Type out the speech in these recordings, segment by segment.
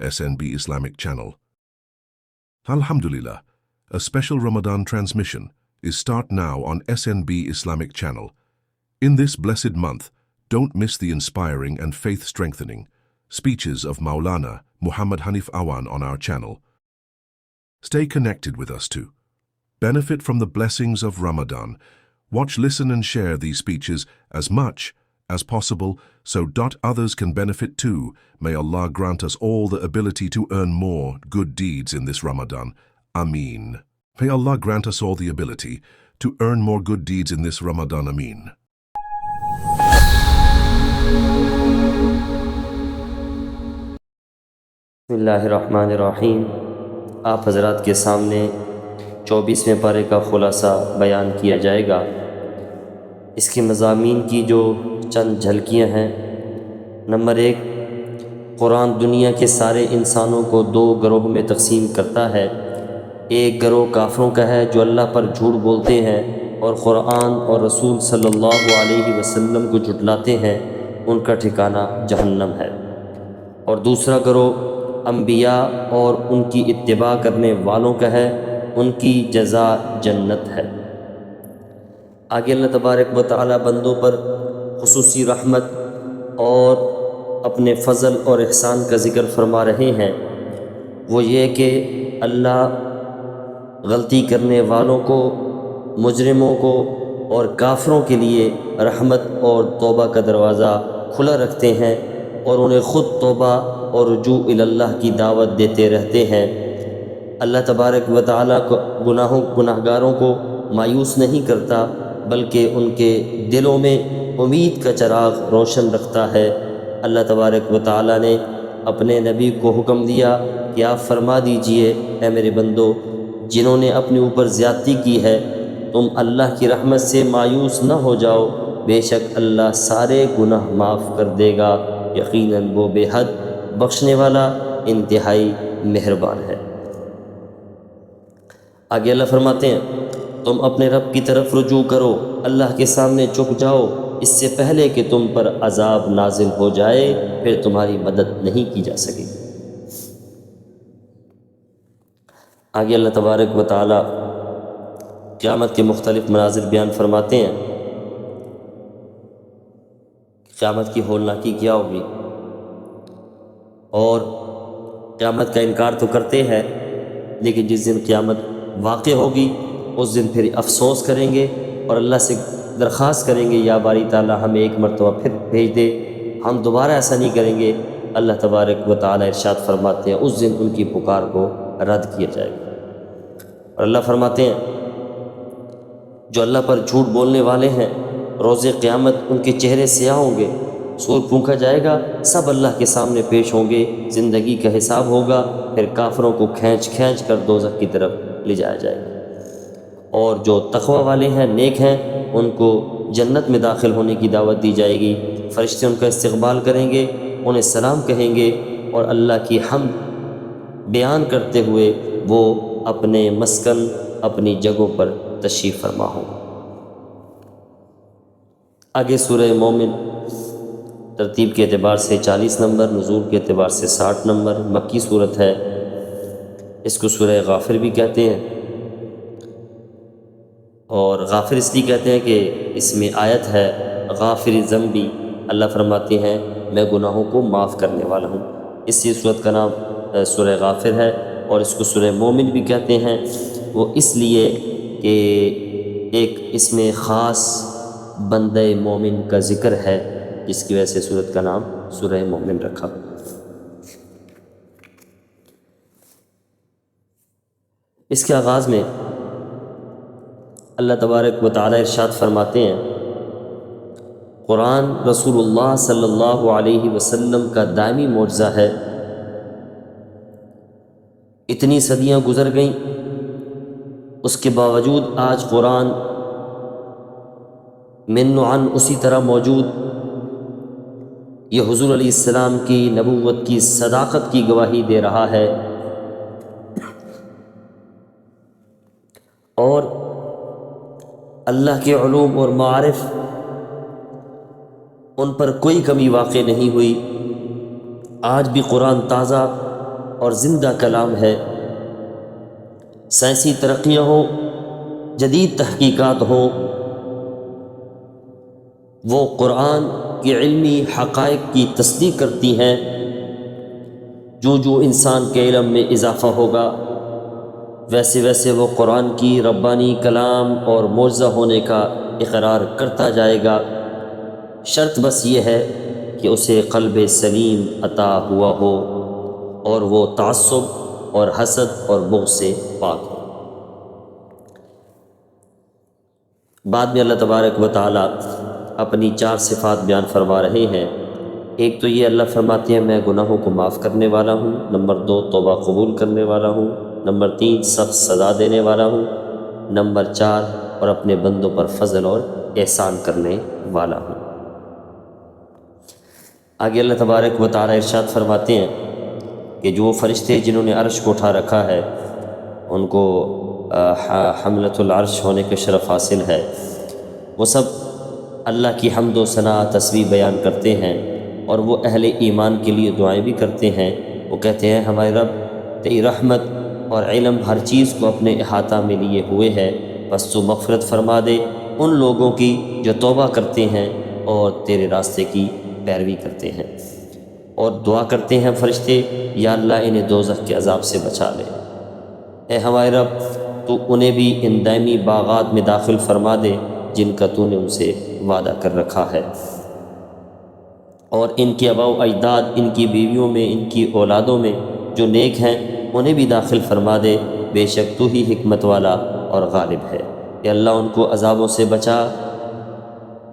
SNB Islamic channel. Alhamdulillah, a special Ramadan transmission is start now on SNB Islamic channel. In this blessed month, don't miss the inspiring and faith-strengthening speeches of Maulana Muhammad Hanif Awan on our channel. Stay connected with us too. Benefit from the blessings of Ramadan. Watch, listen and share these speeches as much as possible so others can benefit too. May Allah grant us all the ability to earn more good deeds in this Ramadan. Ameen. May Allah grant us all the ability to earn more good deeds in this Ramadan. Ameen. بسمillahirrahmanirrahim. آپ حضرات کے سامنے 24ویں پارے کا خلاصہ بیان کیا جائے گا. اس کے مضامین کی جو چند جھلکیاں ہیں. نمبر 1، قرآن دنیا کے سارے انسانوں کو 2 گروہ میں تقسیم کرتا ہے. ایک گروہ کافروں کا ہے جو اللہ پر جھوٹ بولتے ہیں اور قرآن اور رسول صلی اللہ علیہ وسلم کو جھٹلاتے ہیں. ان کا ٹھکانہ جہنم ہے. اور دوسرا گروہ انبیاء اور ان کی اتباع کرنے والوں کا ہے. ان کی جزا جنت ہے. آگے اللہ تبارک و تعالی بندوں پر خصوصی رحمت اور اپنے فضل اور احسان کا ذکر فرما رہے ہیں. وہ یہ کہ اللہ غلطی کرنے والوں کو، مجرموں کو اور کافروں کے لیے رحمت اور توبہ کا دروازہ کھلا رکھتے ہیں اور انہیں خود توبہ اور رجوع الی اللہ کی دعوت دیتے رہتے ہیں. اللہ تبارک و تعالیٰ کو گناہگاروں کو مایوس نہیں کرتا، بلکہ ان کے دلوں میں امید کا چراغ روشن رکھتا ہے. اللہ تبارک و تعالیٰ نے اپنے نبی کو حکم دیا کہ آپ فرما دیجئے، اے میرے بندو، جنہوں نے اپنے اوپر زیادتی کی ہے، تم اللہ کی رحمت سے مایوس نہ ہو جاؤ. بے شک اللہ سارے گناہ معاف کر دے گا. یقیناً وہ بے حد بخشنے والا، انتہائی مہربان ہے. آگے اللہ فرماتے ہیں، تم اپنے رب کی طرف رجوع کرو، اللہ کے سامنے جھک جاؤ، اس سے پہلے کہ تم پر عذاب نازل ہو جائے، پھر تمہاری مدد نہیں کی جا سکے. آگے اللہ تبارک و تعالی قیامت کے مختلف مناظر بیان فرماتے ہیں. قیامت کی ہولناکی کیا ہوگی، اور قیامت کا انکار تو کرتے ہیں، لیکن جس دن قیامت واقع ہوگی اس دن پھر افسوس کریں گے اور اللہ سے درخواست کریں گے، یا باری تعالیٰ ہمیں ایک مرتبہ پھر بھیج دے، ہم دوبارہ ایسا نہیں کریں گے. اللہ تبارک و تعالیٰ ارشاد فرماتے ہیں اس دن ان کی پکار کو رد کیا جائے گا. اور اللہ فرماتے ہیں جو اللہ پر جھوٹ بولنے والے ہیں، روز قیامت ان کے چہرے سیاہ ہوں گے، سور پھونکا جائے گا، سب اللہ کے سامنے پیش ہوں گے، زندگی کا حساب ہوگا، پھر کافروں کو کھینچ کر دوزخ کی طرف لے جایا جائے گا. اور جو تقوی والے ہیں، نیک ہیں، ان کو جنت میں داخل ہونے کی دعوت دی جائے گی. فرشتے ان کا استقبال کریں گے، انہیں سلام کہیں گے اور اللہ کی حمد بیان کرتے ہوئے وہ اپنے مسکن، اپنی جگہوں پر تشریف فرما ہوں. آگے سورہ مومن ترتیب کے اعتبار سے 40 نمبر، نزول کے اعتبار سے 60 نمبر، مکی صورت ہے. اس کو سورہ غافر بھی کہتے ہیں، اور غافر اس لیے کہتے ہیں کہ اس میں آیت ہے غافر ذنبی. اللہ فرماتے ہیں میں گناہوں کو معاف کرنے والا ہوں. اس لیے صورت کا نام سورہ غافر ہے. اور اس کو سورہ مومن بھی کہتے ہیں، وہ اس لیے کہ ایک اس میں خاص بندہ مومن کا ذکر ہے، جس کی وجہ سے سورت کا نام سورہ مومن رکھا. اس کے آغاز میں اللہ تبارک و تعالی ارشاد فرماتے ہیں قرآن رسول اللہ صلی اللہ علیہ وسلم کا دائمی معجزہ ہے. اتنی صدیاں گزر گئیں، اس کے باوجود آج قرآن من و عن اسی طرح موجود. یہ حضور علیہ السلام کی نبوت کی صداقت کی گواہی دے رہا ہے، اور اللہ کے علوم اور معارف ان پر کوئی کمی واقع نہیں ہوئی. آج بھی قرآن تازہ اور زندہ کلام ہے۔ سائنسی ترقیاں ہوں، جدید تحقیقات ہوں، وہ قرآن کی علمی حقائق کی تصدیق کرتی ہیں۔ جو جو انسان کے علم میں اضافہ ہوگا، ویسے ویسے وہ قرآن کی ربانی کلام اور معجزہ ہونے کا اقرار کرتا جائے گا۔ شرط بس یہ ہے کہ اسے قلب سلیم عطا ہوا ہو اور وہ تعصب اور حسد اور بغض سے پاک ہو۔ بعد میں اللہ تبارک و تعالی اپنی 4 صفات بیان فرما رہے ہیں۔ ایک تو یہ اللہ فرماتے ہیں میں گناہوں کو معاف کرنے والا ہوں۔ نمبر 2 توبہ قبول کرنے والا ہوں۔ نمبر 3 سخت سزا دینے والا ہوں۔ نمبر 4 اور اپنے بندوں پر فضل اور احسان کرنے والا ہوں۔ آگے اللہ تبارک و تعالی ارشاد فرماتے ہیں کہ جو فرشتے جنہوں نے عرش کو اٹھا رکھا ہے ان کو حملۃ العرش ہونے کے شرف حاصل ہے، وہ سب اللہ کی حمد و ثنا تسبیح بیان کرتے ہیں، اور وہ اہل ایمان کے لیے دعائیں بھی کرتے ہیں۔ وہ کہتے ہیں ہمارے رب تیری رحمت اور علم ہر چیز کو اپنے احاطہ میں لیے ہوئے ہے، بس تو مغفرت فرما دے ان لوگوں کی جو توبہ کرتے ہیں اور تیرے راستے کی پیروی کرتے ہیں۔ اور دعا کرتے ہیں فرشتے یا اللہ انہیں دوزخ کے عذاب سے بچا لے، اے ہمارے رب تو انہیں بھی ان دائمی باغات میں داخل فرما دے جن کا تو نے ان سے وعدہ کر رکھا ہے، اور ان کے آباء و اجداد، ان کی بیویوں میں، ان کی اولادوں میں جو نیک ہیں انہیں بھی داخل فرما دے، بے شک تو ہی حکمت والا اور غالب ہے۔ کہ اللہ ان کو عذابوں سے بچا،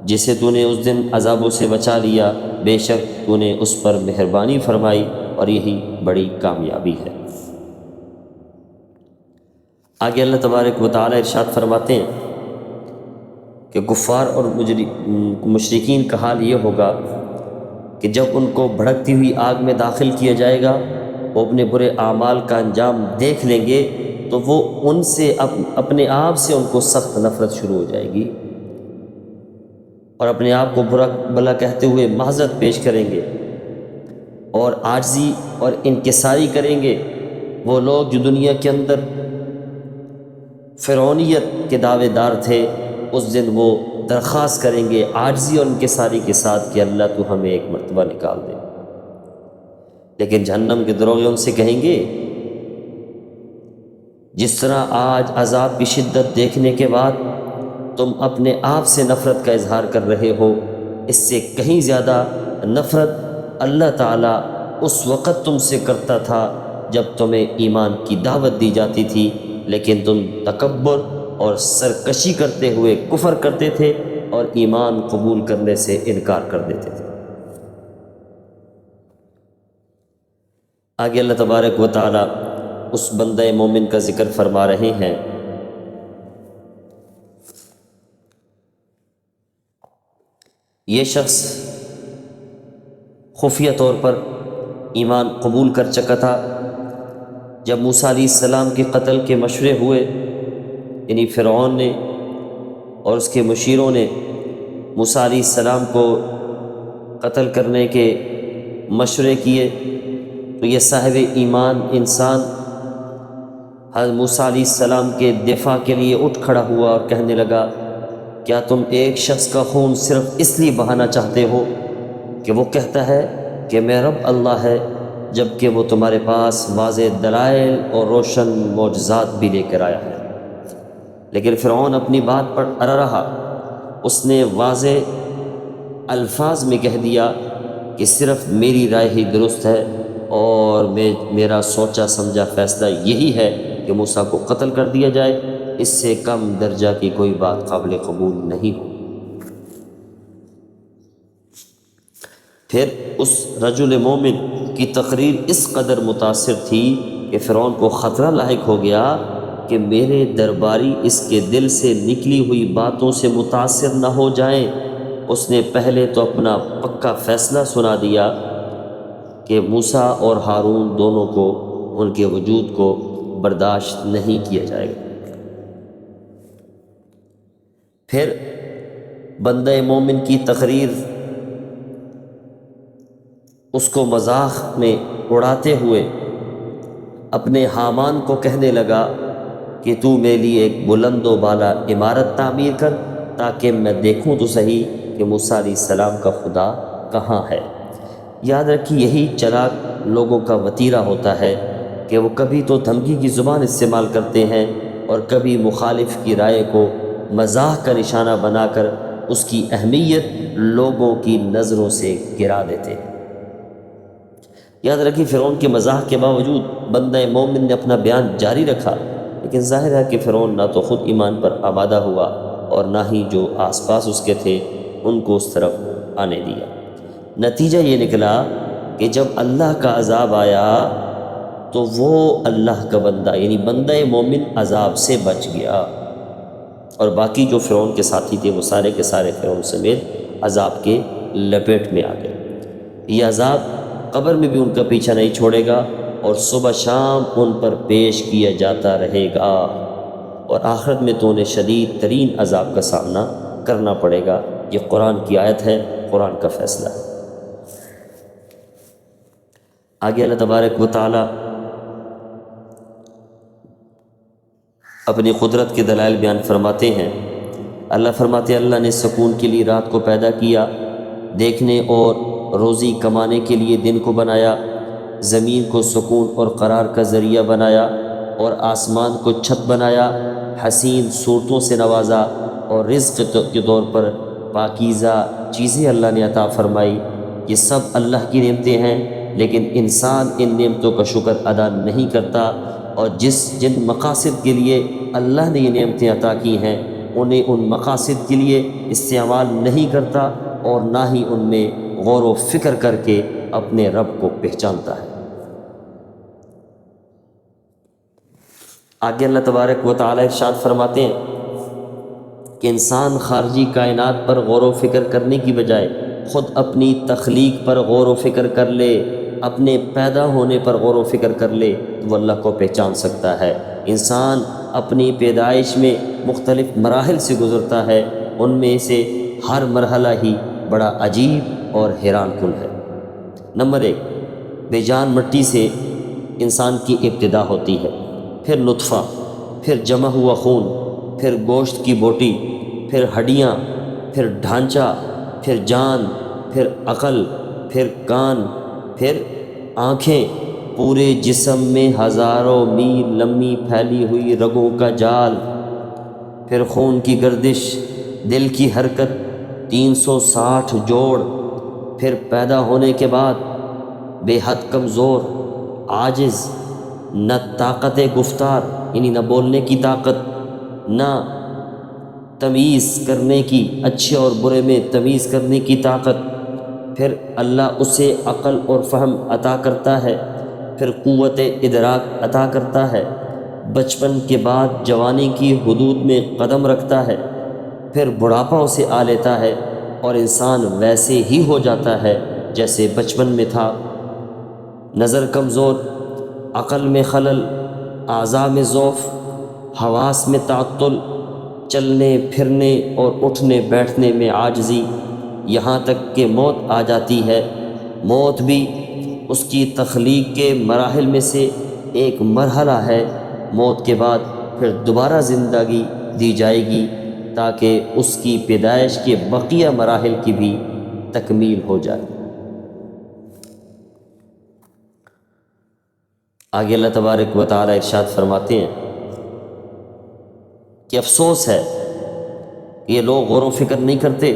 جسے تو نے اس دن عذابوں سے بچا لیا، بے شک تو نے اس پر مہربانی فرمائی اور یہی بڑی کامیابی ہے۔ آگے اللہ تبارک و تعالی ارشاد فرماتے ہیں کہ کفار اور مشرکین کا حال یہ ہوگا کہ جب ان کو بھڑکتی ہوئی آگ میں داخل کیا جائے گا، وہ اپنے برے اعمال کا انجام دیکھ لیں گے تو وہ ان سے اپنے آپ سے ان کو سخت نفرت شروع ہو جائے گی، اور اپنے آپ کو برا بھلا کہتے ہوئے معذرت پیش کریں گے اور عاجزی اور انکساری کریں گے۔ وہ لوگ جو دنیا کے اندر فرعونیت کے دعوے دار تھے، اس دن وہ درخواست کریں گے عاجزی اور انکساری کے ساتھ کہ اللہ تو ہمیں ایک مرتبہ نکال دے، لیکن جہنم کے دروغے ان سے کہیں گے جس طرح آج عذاب کی شدت دیکھنے کے بعد تم اپنے آپ سے نفرت کا اظہار کر رہے ہو، اس سے کہیں زیادہ نفرت اللہ تعالیٰ اس وقت تم سے کرتا تھا جب تمہیں ایمان کی دعوت دی جاتی تھی، لیکن تم تکبر اور سرکشی کرتے ہوئے کفر کرتے تھے اور ایمان قبول کرنے سے انکار کر دیتے تھے۔ آگے اللہ تبارک و تعالی اس بندہ مومن کا ذکر فرما رہے ہیں۔ یہ شخص خفیہ طور پر ایمان قبول کر چکا تھا۔ جب موسیٰ علیہ السلام کے قتل کے مشورے ہوئے، یعنی فرعون نے اور اس کے مشیروں نے موسیٰ علیہ السلام کو قتل کرنے کے مشورے کیے، تو یہ صاحب ایمان انسان حضرت موسیٰ علیہ السلام کے دفاع کے لیے اٹھ کھڑا ہوا اور کہنے لگا کیا تم ایک شخص کا خون صرف اس لیے بہانا چاہتے ہو کہ وہ کہتا ہے کہ میں رب اللہ ہے، جبکہ وہ تمہارے پاس واضح دلائل اور روشن معجزات بھی لے کر آیا ہے؟ لیکن فرعون اپنی بات پر اڑا رہا۔ اس نے واضح الفاظ میں کہہ دیا کہ صرف میری رائے ہی درست ہے اور میرا سوچا سمجھا فیصلہ یہی ہے کہ موسیٰ کو قتل کر دیا جائے، اس سے کم درجہ کی کوئی بات قابل قبول نہیں ہو۔ پھر اس رجل مومن کی تقریر اس قدر متاثر تھی کہ فرعون کو خطرہ لاحق ہو گیا کہ میرے درباری اس کے دل سے نکلی ہوئی باتوں سے متاثر نہ ہو جائیں۔ اس نے پہلے تو اپنا پکا فیصلہ سنا دیا کہ موسیٰ اور ہارون دونوں کو ان کے وجود کو برداشت نہیں کیا جائے گا۔ پھر بندہ مومن کی تقریر اس کو مذاق میں اڑاتے ہوئے اپنے حامان کو کہنے لگا کہ تو میرے لیے ایک بلند و بالا عمارت تعمیر کر تاکہ میں دیکھوں تو صحیح کہ موسیٰ علیہ السلام کا خدا کہاں ہے۔ یاد رکھیے یہی چلاک لوگوں کا وتیرہ ہوتا ہے کہ وہ کبھی تو دھمکی کی زبان استعمال کرتے ہیں اور کبھی مخالف کی رائے کو مزاح کا نشانہ بنا کر اس کی اہمیت لوگوں کی نظروں سے گرا دیتے ہیں۔ یاد رکھیے فرعون کے مزاح کے باوجود بندہ مومن نے اپنا بیان جاری رکھا، لیکن ظاہر ہے کہ فرعون نہ تو خود ایمان پر آمادہ ہوا اور نہ ہی جو آس پاس اس کے تھے ان کو اس طرف آنے دیا۔ نتیجہ یہ نکلا کہ جب اللہ کا عذاب آیا تو وہ اللہ کا بندہ یعنی بندہ مومن عذاب سے بچ گیا، اور باقی جو فرعون کے ساتھی تھے وہ سارے کے سارے فرعون سمیت عذاب کے لپیٹ میں آ گئے۔ یہ عذاب قبر میں بھی ان کا پیچھا نہیں چھوڑے گا اور صبح شام ان پر پیش کیا جاتا رہے گا، اور آخرت میں تو انہیں شدید ترین عذاب کا سامنا کرنا پڑے گا۔ یہ قرآن کی آیت ہے، قرآن کا فیصلہ ہے۔ آگے اللہ تبارک و تعالی اپنی قدرت کے دلائل بیان فرماتے ہیں۔ اللہ فرماتے ہیں اللہ نے سکون کے لیے رات کو پیدا کیا، دیکھنے اور روزی کمانے کے لیے دن کو بنایا، زمین کو سکون اور قرار کا ذریعہ بنایا اور آسمان کو چھت بنایا، حسین صورتوں سے نوازا اور رزق کے طور پر پاکیزہ چیزیں اللہ نے عطا فرمائی۔ یہ سب اللہ کی نعمتیں ہیں، لیکن انسان ان نعمتوں کا شکر ادا نہیں کرتا، اور جن مقاصد کے لیے اللہ نے یہ نعمتیں عطا کی ہیں انہیں ان مقاصد کے لیے استعمال نہیں کرتا اور نہ ہی ان میں غور و فکر کر کے اپنے رب کو پہچانتا ہے۔ آگے اللہ تبارک و تعالی ارشاد فرماتے ہیں کہ انسان خارجی کائنات پر غور و فکر کرنے کی بجائے خود اپنی تخلیق پر غور و فکر کر لے، اپنے پیدا ہونے پر غور و فکر کر لے تو وہ اللہ کو پہچان سکتا ہے۔ انسان اپنی پیدائش میں مختلف مراحل سے گزرتا ہے، ان میں سے ہر مرحلہ ہی بڑا عجیب اور حیران کن ہے۔ نمبر 1، بے جان مٹی سے انسان کی ابتدا ہوتی ہے، پھر نطفہ، پھر جمع ہوا خون، پھر گوشت کی بوٹی، پھر ہڈیاں، پھر ڈھانچہ، پھر جان، پھر عقل، پھر کان، پھر آنکھیں، پورے جسم میں ہزاروں میل لمبی پھیلی ہوئی رگوں کا جال، پھر خون کی گردش، دل کی حرکت، 360 جوڑ، پھر پیدا ہونے کے بعد بے حد کمزور، عاجز، نہ طاقت گفتار یعنی نہ بولنے کی طاقت، نہ تمیز کرنے کی، اچھے اور برے میں تمیز کرنے کی طاقت، پھر اللہ اسے عقل اور فہم عطا کرتا ہے، پھر قوت ادراک عطا کرتا ہے، بچپن کے بعد جوانی کی حدود میں قدم رکھتا ہے، پھر بڑھاپا اسے آ لیتا ہے اور انسان ویسے ہی ہو جاتا ہے جیسے بچپن میں تھا۔ نظر کمزور، عقل میں خلل، اعضاء میں ضعف، حواس میں تعطل، چلنے پھرنے اور اٹھنے بیٹھنے میں عاجزی، یہاں تک کہ موت آ جاتی ہے۔ موت بھی اس کی تخلیق کے مراحل میں سے ایک مرحلہ ہے۔ موت کے بعد پھر دوبارہ زندگی دی جائے گی تاکہ اس کی پیدائش کے بقیہ مراحل کی بھی تکمیل ہو جائے۔ آگے اللہ تبارک و تعالی ارشاد فرماتے ہیں کہ افسوس ہے کہ یہ لوگ غور و فکر نہیں کرتے،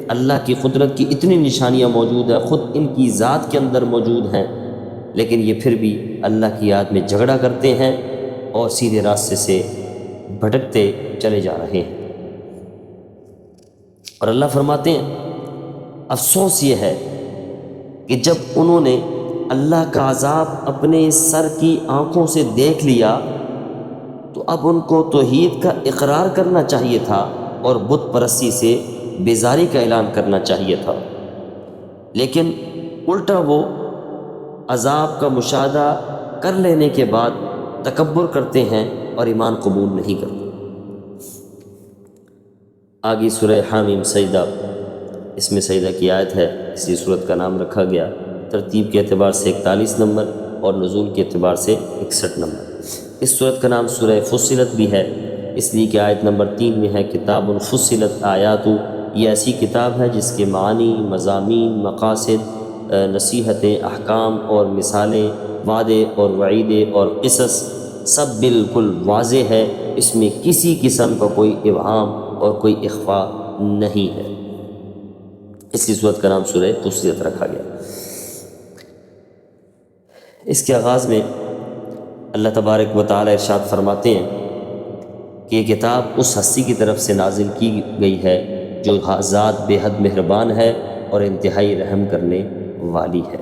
اللہ کی قدرت کی اتنی نشانیاں موجود ہیں، خود ان کی ذات کے اندر موجود ہیں، لیکن یہ پھر بھی اللہ کی یاد میں جھگڑا کرتے ہیں اور سیدھے راستے سے بھٹکتے چلے جا رہے ہیں۔ اور اللہ فرماتے ہیں افسوس یہ ہے کہ جب انہوں نے اللہ کا عذاب اپنے سر کی آنکھوں سے دیکھ لیا تو اب ان کو توحید کا اقرار کرنا چاہیے تھا اور بت پرستی سے بیزاری کا اعلان کرنا چاہیے تھا، لیکن الٹا وہ عذاب کا مشاہدہ کر لینے کے بعد تکبر کرتے ہیں اور ایمان قبول نہیں کرتے۔ آگے سورہ حامیم سجدہ، اس میں سجدہ کی آیت ہے، اسی صورت کا نام رکھا گیا، ترتیب کے اعتبار سے 41 نمبر اور نزول کے اعتبار سے 61 نمبر۔ اس صورت کا نام سورہ فصلت بھی ہے، اس لیے کہ آیت نمبر 3 میں ہے کتاب فصلت آیات، یہ ایسی کتاب ہے جس کے معنی، مضامین، مقاصد، نصیحتیں، احکام اور مثالیں، وعدے اور وعیدے اور قصص سب بالکل واضح ہے، اس میں کسی قسم کا کوئی ابہام اور کوئی اخفاء نہیں ہے، اس لیے صورت کا نام سورہ فصلت رکھا گیا۔ اس کے آغاز میں اللہ تبارک و تعالی ارشاد فرماتے ہیں کہ یہ کتاب اس ہستی کی طرف سے نازل کی گئی ہے جو ذات بے حد مہربان ہے اور انتہائی رحم کرنے والی ہے۔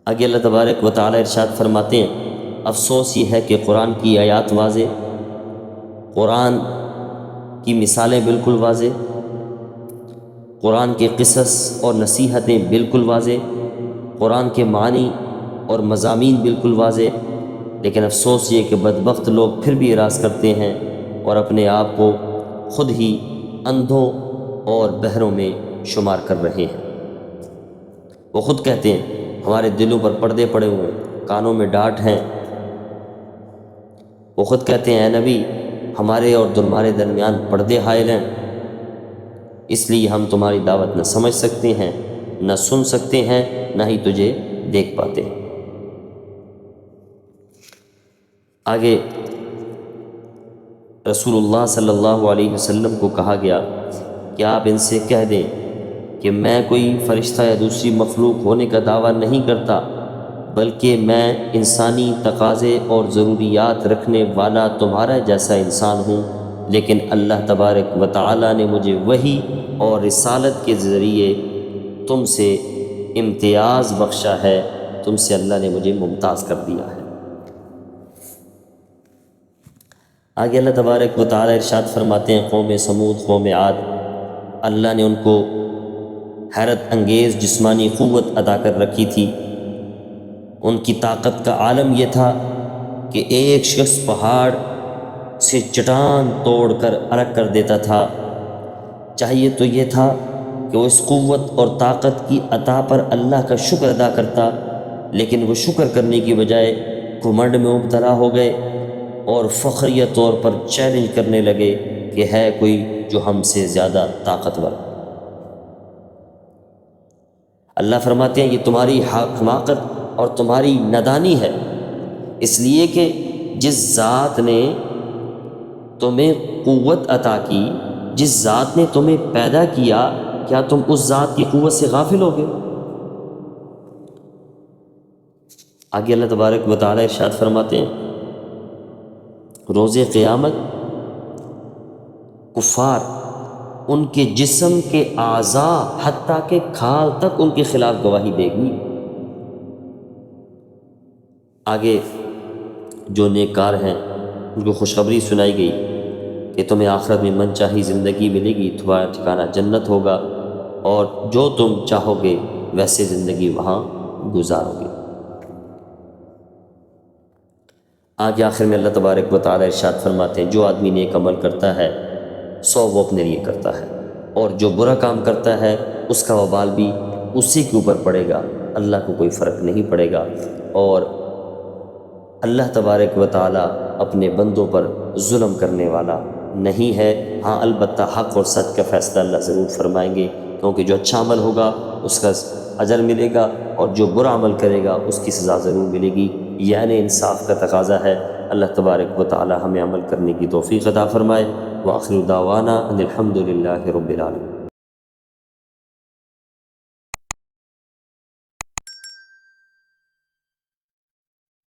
آگے اللہ تبارک و تعالی ارشاد فرماتے ہیں افسوس یہ ہے کہ قرآن کی آیات واضح، قرآن کی مثالیں بالکل واضح، قرآن کے قصص اور نصیحتیں بالکل واضح، قرآن کے معنی اور مضامین بالکل واضح، لیکن افسوس یہ کہ بدبخت لوگ پھر بھی اعراض کرتے ہیں اور اپنے آپ کو خود ہی اندھوں اور بہروں میں شمار کر رہے ہیں۔ وہ خود کہتے ہیں ہمارے دلوں پر پردے پڑے ہوئے ہیں، کانوں میں ڈانٹ ہیں۔ وہ خود کہتے ہیں اے نبی ہمارے اور تمہارے درمیان پردے حائل ہیں، اس لیے ہم تمہاری دعوت نہ سمجھ سکتے ہیں، نہ سن سکتے ہیں، نہ ہی تجھے دیکھ پاتے ہیں۔ آگے رسول اللہ صلی اللہ علیہ وسلم کو کہا گیا کہ آپ ان سے کہہ دیں کہ میں کوئی فرشتہ یا دوسری مخلوق ہونے کا دعویٰ نہیں کرتا، بلکہ میں انسانی تقاضے اور ضروریات رکھنے والا تمہارا جیسا انسان ہوں، لیکن اللہ تبارک و تعالی نے مجھے وحی اور رسالت کے ذریعے تم سے امتیاز بخشا ہے، تم سے اللہ نے مجھے ممتاز کر دیا ہے۔ آگے اللہ تبارک و تعالی ارشاد فرماتے ہیں قوم سمود، قوم عاد، اللہ نے ان کو حیرت انگیز جسمانی قوت عطا کر رکھی تھی۔ ان کی طاقت کا عالم یہ تھا کہ ایک شخص پہاڑ سے چٹان توڑ کر الگ کر دیتا تھا۔ چاہیے تو یہ تھا کہ وہ اس قوت اور طاقت کی عطا پر اللہ کا شکر ادا کرتا، لیکن وہ شکر کرنے کی بجائے گھمنڈ میں مبتلا ہو گئے اور فخریہ طور پر چیلنج کرنے لگے کہ ہے کوئی جو ہم سے زیادہ طاقتور۔ اللہ فرماتے ہیں یہ تمہاری حماقت اور تمہاری نادانی ہے، اس لیے کہ جس ذات نے تمہیں قوت عطا کی، جس ذات نے تمہیں پیدا کیا، کیا تم اس ذات کی قوت سے غافل ہو گئے؟ آگے اللہ تبارک و تعالی ارشاد فرماتے ہیں روز قیامت کفار ان کے جسم کے اعضاء حتیٰ کہ کھال تک ان کے خلاف گواہی دے گی۔ آگے جو نیکار ہیں ان کو خوشخبری سنائی گئی کہ تمہیں آخرت میں من چاہی زندگی ملے گی، تمہارا ٹھکانہ جنت ہوگا اور جو تم چاہو گے ویسے زندگی وہاں گزارو گے۔ آگے آخر میں اللہ تبارک و تعالی ارشاد فرماتے ہیں جو آدمی نیک عمل کرتا ہے 100 وہ اپنے لیے کرتا ہے، اور جو برا کام کرتا ہے اس کا وبال بھی اسی کے اوپر پڑے گا، اللہ کو کوئی فرق نہیں پڑے گا۔ اور اللہ تبارک و تعالی اپنے بندوں پر ظلم کرنے والا نہیں ہے۔ ہاں البتہ حق اور سچ کا فیصلہ اللہ ضرور فرمائیں گے، کیونکہ جو اچھا عمل ہوگا اس کا اجر ملے گا اور جو برا عمل کرے گا اس کی سزا ضرور ملے گی، یعنی انصاف کا تقاضا ہے۔ اللہ تبارک و تعالی ہمیں عمل کرنے کی توفیق عطا فرمائے۔ وآخر دعوانا ان الحمد للہ رب العالمین۔